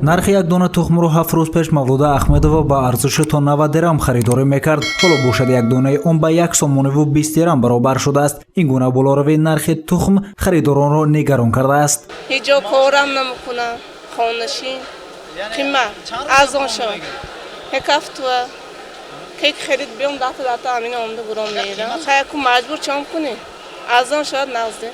нархи як дона тухмро 7 рӯз пеш Мавлуда Ахмедова ба арзиши то 90 дирам харидорӣ мекард. Ҳоло бошад як донаи он ба 1 сомониву 20 дирам баробар шудааст. Ин гуна болоравии нархи тухм харидоронро нигарон кардааст. ҳеҷ ҷо корам намекунам, хонашин қимат арзон шуд. як ҳафта кек харид биём дата амин омда буром меерам. хаяку маҷбур чом кунем? арзон шуд навзде.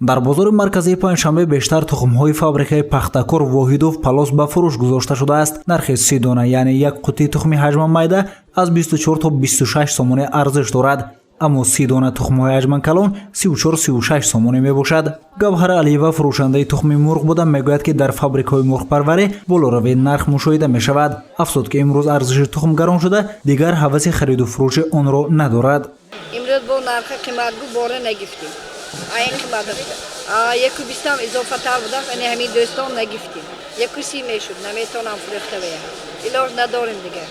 дар бозори марказии панҷшанбе бештар тухмҳои фабрикаи пахтакор Воҳидов Палос ба фурӯш гузошта шудааст. нархи 30 дона яъне як қутии тухми ҳаҷма майда аз 24 то 26 сомонӣ арзиш дорад. аммо 30 дона тухмҳои ҳаҷман калон 34-36 сомонӣ мебошад. Гавҳара Алиева фурӯшандаи тухми мурғ буда мегӯяд ки дар фабрикаҳои мурғпарварӣ болоравии нарх мушоҳида мешавад. афсуд ки имрӯз арзиши тухм гарон шуда, дигар ҳаваси хариду фурӯши онро надорад. имрӯз бо нархи қиматгӯ боре нагифтем. айн қимат яку бистам изофатар будааст, ани ҳамин дӯстон нагифтем. яку 30 мешуд, наметавонам фурӯхта беям. илоҷ надорем дигар.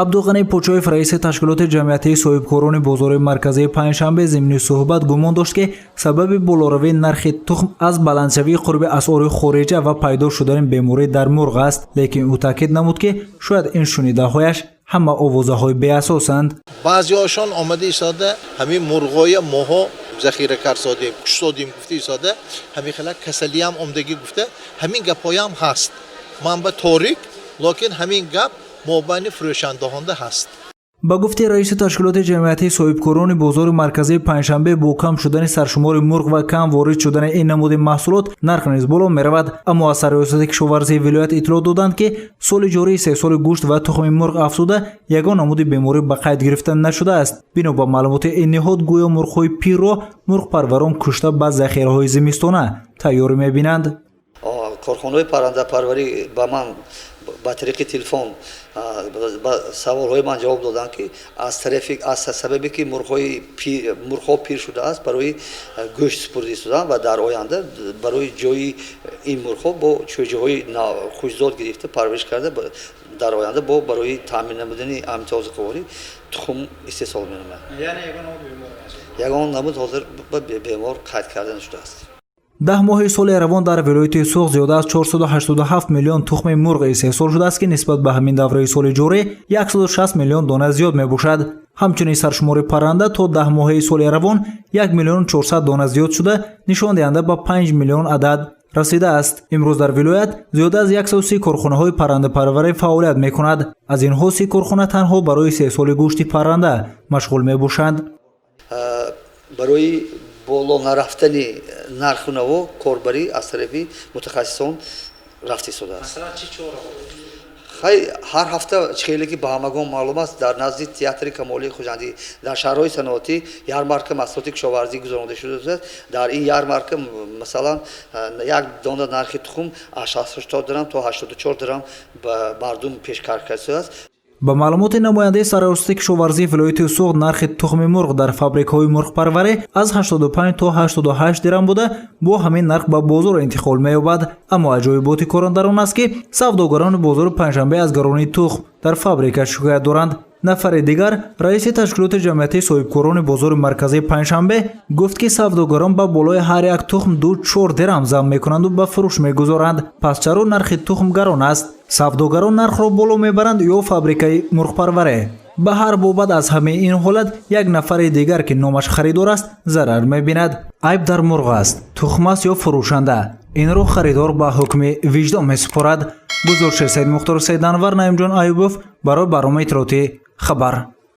Абдуғани Почоев раиси ташкилоти ҷамъиятии соҳибкорони бозори марказии панҷшанбе зимни суҳбат гумон дошт ки сабаби болоравии нархи тухм аз баландшавии қурби асъори хориҷа ва пайдо шудани беморӣ дар мурғ аст. лекин ӯ таъкид намуд ки шояд ин шунидаҳояш ҳама овозаҳои беасосанд. баъзиҳошон омада истода ҳамин мурғоя моҳо захира карсодем кушсодем гуфта истода ҳамин хела касалиям омдагӣ гуфта ҳамин гапҳоям ҳаст. манба торик локин ҳамин гап мобайни фурӯшандаҳонда ҳаст. ба гуфти раиси ташкилоти ҷамъиятии соҳибкорони бозори марказии панҷшанбе бо кам шудани саршумори мурғ ва кам ворид шудани ин намуди маҳсулот нарх низ боло меравад. аммо аз сарёсати кишоварзии вилоят иттилоъ доданд ки соли ҷорӣ сесоли гӯшт ва тухми мурғ афзуда ягон намуди беморӣ ба қайд гирифта нашудааст. бино ба маълумоти ин ниҳод гӯё мурғҳои пирро мурғпарварон кушта ба захираҳои зимистона тайёрӣ мебинанд. корхонаҳои паррандапарварӣ ба ман ба тариқи телефон саволҳои ман ҷавоб доданд ки аз сабабе ки мурғҳо пир шудааст барои гӯшт спурдӣ шуданд ва дар оянда барои ҷои ин мурғҳо бо чӯҷаҳои хушзод гирифта парвариш карда дар оянда бо барои таъмин намудани амтозиқаворӣ тухм истеҳсол менамояд. ягон намуд ҳозир ба бемор қайд карда нашудааст. 10 моҳи соли равон дар вилояти Суғ зиёда аз 487 миллион тухми мурғ истеҳсол шудааст ки нисбат ба ҳамин давраи соли ҷорӣ 160 миллион дона зиёд мебошад. ҳамчунин саршумори парранда то 10 моҳаи соли равон 1 миллион 400 дона зиёд шуда нишон диҳанда ба 5 миллион адад расидааст. имрӯз дар вилоят зиёда аз 130 корхонаҳои паррандапарварӣ фаъолият мекунад. аз инҳо 30 корхона танҳо барои истеҳсоли гӯшти парранда машғул мебошанд. барои боло нарафтани нарху наво корбарӣ аз тарафи мутахассисон рафт истодааст. ҳар ҳафта хеле ки ба ҳамагон маълум аст дар назди театри камолии хуҷандӣ дар шаҳрҳои саноатӣ ярмарка маҳсулоти кишоварзӣ гузаронида шудааст. дар ин ярмарка масалан як дона нархи тухм аз 60 дирам то 84 дирам ба мардум пешкаш кардааст. ба маълумоти намояндаи сарёсати кишоварзии вилояти Суғ нархи тухми мурғ дар фабрикаҳои мурғпарварӣ аз 85 то 88 дирам буда бо ҳамин нарх ба бозор интиқол меёбад. аммо аҷоиботи кор дар он аст ки савдогарони бозори панҷшанбе аз гаронии тухм дар фабрика шикоят доранд. нафари дигар раиси ташкилоти ҷамъиятии соҳибкорони бозори марказии панҷшанбе гуфт ки савдогарон ба болои ҳар як тухм 2-4 дирам зам мекунанду ба фурӯш мегузоранд. пас чаро нархи тухм гарон аст? савдогарон нархро боло мебаранд ё фабрикаи мурғпарварӣ? ба ҳар бобат аз ҳамаи ин ҳолат як нафари дигар ки номаш харидор аст зарар мебинад. айб дар мурғ аст, тухм аст ё фурӯшанда? инро харидор ба ҳукми виҷдон месупорад. гузорши Саид Мухтор Саиданвар, Наимҷон Аюбов барои барномаи иттилоотӣ хабар.